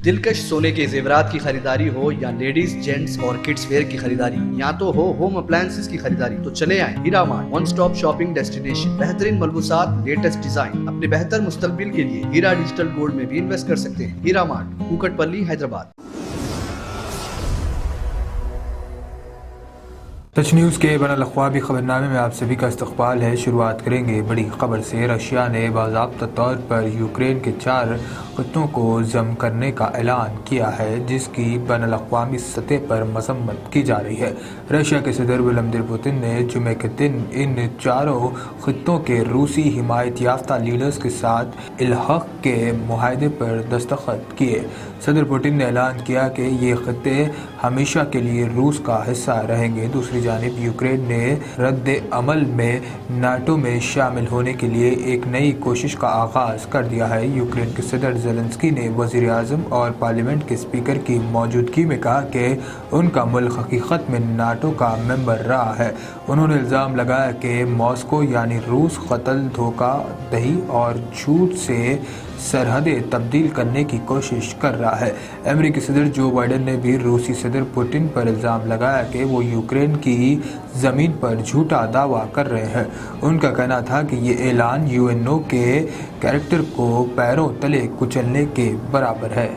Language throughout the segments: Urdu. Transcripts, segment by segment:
دلکش سونے کے زیورات کی خریداری ہو یا لیڈیز جینٹس اور کڈس ویئر کی خریداری یا تو ہو ہوم اپلائنسز کی خریداری تو چلے آئیں Hira mart, one stop shopping destination. بہترین ملبوسات، لیٹسٹ ڈیزائن، اپنے بہتر مستقبل کے لیے ہیرا ڈیجیٹل گولڈ میں بھی انویسٹ کر سکتے ہیں۔ ہیرا مارٹ، کوکٹ پلی، حیدرآباد۔ ٹچ نیوز کے بین الاقوامی خبرنامے میں آپ سبھی کا استقبال ہے۔ شروعات کریں گے بڑی خبر سے۔ رشیا نے باضابطہ طور پر یوکرین کے 4 خطوں کو ضم کرنے کا اعلان کیا ہے، جس کی بین الاقوامی سطح پر مذمت کی جا رہی ہے۔ رشیا کے صدر ولادیمیر پوتن نے جمعے کے دن ان 4 خطوں کے روسی حمایت یافتہ لیڈرز کے ساتھ الحاق کے معاہدے پر دستخط کیے۔ صدر پوتن نے اعلان کیا کہ یہ خطے ہمیشہ کے لیے روس کا حصہ رہیں گے۔ دوسری جانب یوکرین نے رد عمل میں نیٹو میں شامل ہونے کے لیے ایک نئی کوشش کا آغاز کر دیا ہے۔ یوکرین کے صدر زیلنسکی نے وزیر اعظم اور پارلیمنٹ کے اسپیکر کی موجودگی میں کہا کہ ان کا ملک حقیقت میں نیٹو کا ممبر رہا ہے۔ انہوں نے الزام لگایا کہ ماسکو یعنی روس قتل، دھوکہ دہی اور جھوٹ سے سرحدیں تبدیل کرنے کی کوشش کر رہا ہے۔ امریکی صدر جو بائیڈن نے بھی روسی صدر پوتن پر الزام لگایا کہ وہ یوکرین کی زمین پر جھوٹا دعویٰ کر رہے ہیں۔ ان کا کہنا تھا کہ یہ اعلان UNO کے کیریکٹر کو پیروں تلے کچلنے کے برابر ہے۔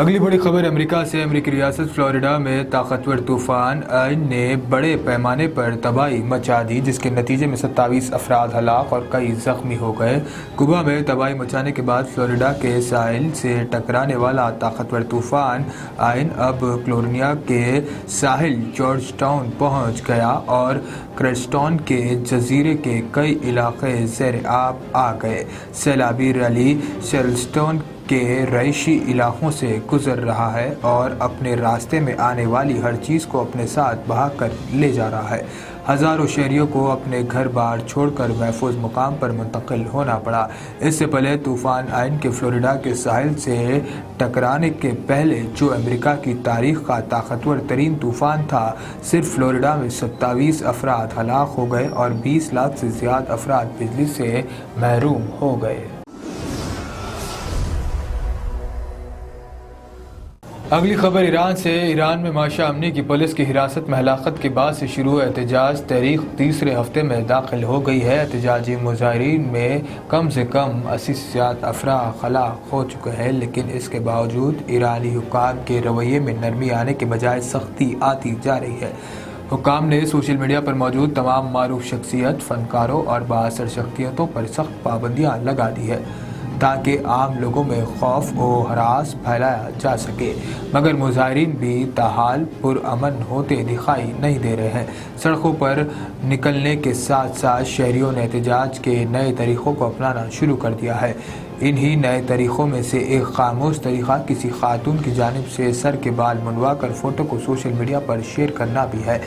اگلی بڑی خبر امریکہ سے۔ امریکی ریاست فلوریڈا میں طاقتور طوفان آئن نے بڑے پیمانے پر تباہی مچا دی، جس کے نتیجے میں 27 افراد ہلاک اور کئی زخمی ہو گئے۔ کیوبا میں تباہی مچانے کے بعد فلوریڈا کے ساحل سے ٹکرانے والا طاقتور طوفان آئن اب کیلیفورنیا کے ساحل جارج ٹاؤن پہنچ گیا اور کریسٹون کے جزیرے کے کئی علاقے زیر آب آ گئے۔ سیلابی ریلی چارلسٹن کے رہائشی علاقوں سے گزر رہا ہے اور اپنے راستے میں آنے والی ہر چیز کو اپنے ساتھ بہا کر لے جا رہا ہے۔ ہزاروں شہریوں کو اپنے گھر بار چھوڑ کر محفوظ مقام پر منتقل ہونا پڑا۔ اس سے پہلے طوفان آئن کے فلوریڈا کے ساحل سے ٹکرانے کے پہلے، جو امریکہ کی تاریخ کا طاقتور ترین طوفان تھا، صرف فلوریڈا میں 27 افراد ہلاک ہو گئے اور 20 لاکھ سے زیادہ افراد بجلی سے محروم ہو گئے۔ اگلی خبر ایران سے۔ ایران میں ماشا امنی کی پولیس کی حراست میں ہلاکت کے بعد سے شروع احتجاج تاریخ تیسرے ہفتے میں داخل ہو گئی ہے۔ احتجاجی مظاہرین میں کم سے کم 80 سے زیادہ افراد ہلاک ہو چکے ہیں، لیکن اس کے باوجود ایرانی حکام کے رویے میں نرمی آنے کے بجائے سختی آتی جا رہی ہے۔ حکام نے سوشل میڈیا پر موجود تمام معروف شخصیت، فنکاروں اور بااثر شخصیتوں پر سخت پابندیاں لگا دی ہیں تاکہ عام لوگوں میں خوف و ہراس پھیلایا جا سکے، مگر مظاہرین بھی تاحال پرامن ہوتے دکھائی نہیں دے رہے ہیں۔ سڑکوں پر نکلنے کے ساتھ ساتھ شہریوں نے احتجاج کے نئے طریقوں کو اپنانا شروع کر دیا ہے۔ انہی نئے طریقوں میں سے ایک خاموش طریقہ کسی خاتون کی جانب سے سر کے بال منڈوا کر فوٹو کو سوشل میڈیا پر شیئر کرنا بھی ہے۔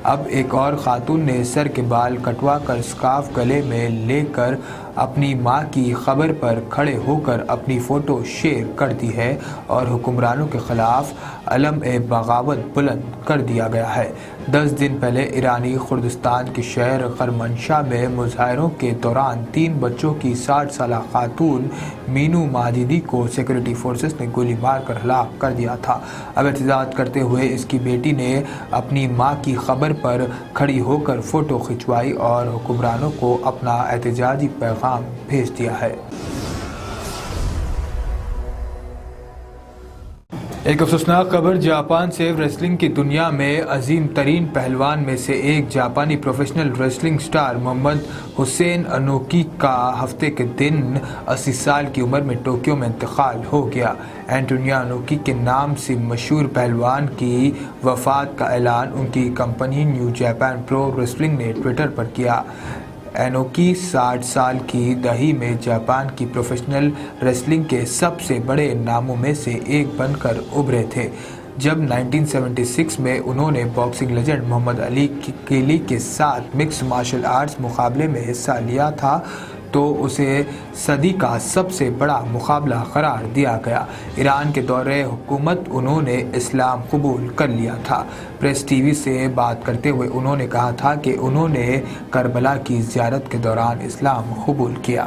اب ایک اور خاتون نے سر کے بال کٹوا کر اسکارف گلے میں لے کر اپنی ماں کی قبر پر کھڑے ہو کر اپنی فوٹو شیئر کر دی ہے اور حکمرانوں کے خلاف علم بغاوت بلند کر دیا گیا ہے۔ 10 دن پہلے ایرانی کردستان کے شہر کرمانشاہ میں مظاہروں کے دوران 3 بچوں کی 60 سالہ خاتون مینو ماجدی کو سیکورٹی فورسز نے گولی مار کر ہلاک کر دیا تھا۔ اب احتجاج کرتے ہوئے اس کی بیٹی نے اپنی ماں کی قبر پر کھڑی ہو کر فوٹو کھنچوائی اور حکمرانوں کو اپنا احتجاجی پیغام بھیج دیا ہے۔ ایک افسوسناک خبر جاپان سے۔ ریسلنگ کی دنیا میں عظیم ترین پہلوان میں سے ایک جاپانی پروفیشنل ریسلنگ سٹار محمد حسین انوکی کا ہفتے کے دن 80 سال کی عمر میں ٹوکیو میں انتقال ہو گیا۔ اینٹونیا انوکی کے نام سے مشہور پہلوان کی وفات کا اعلان ان کی کمپنی نیو جاپان پرو ریسلنگ نے ٹویٹر پر کیا۔ انوکی 60 سال کی دہائی میں جاپان کی پروفیشنل ریسلنگ کے سب سے بڑے ناموں میں سے ایک بن کر ابھرے تھے۔ جب 1976 میں انہوں نے باکسنگ لیجنڈ محمد علی کیلی کے ساتھ مکس مارشل آرٹس مقابلے میں حصہ لیا تھا تو اسے صدی کا سب سے بڑا مقابلہ قرار دیا گیا۔ ایران کے دورے حکومت انہوں نے اسلام قبول کر لیا تھا۔ پریس ٹی وی سے بات کرتے ہوئے انہوں نے کہا تھا کہ انہوں نے کربلا کی زیارت کے دوران اسلام قبول کیا۔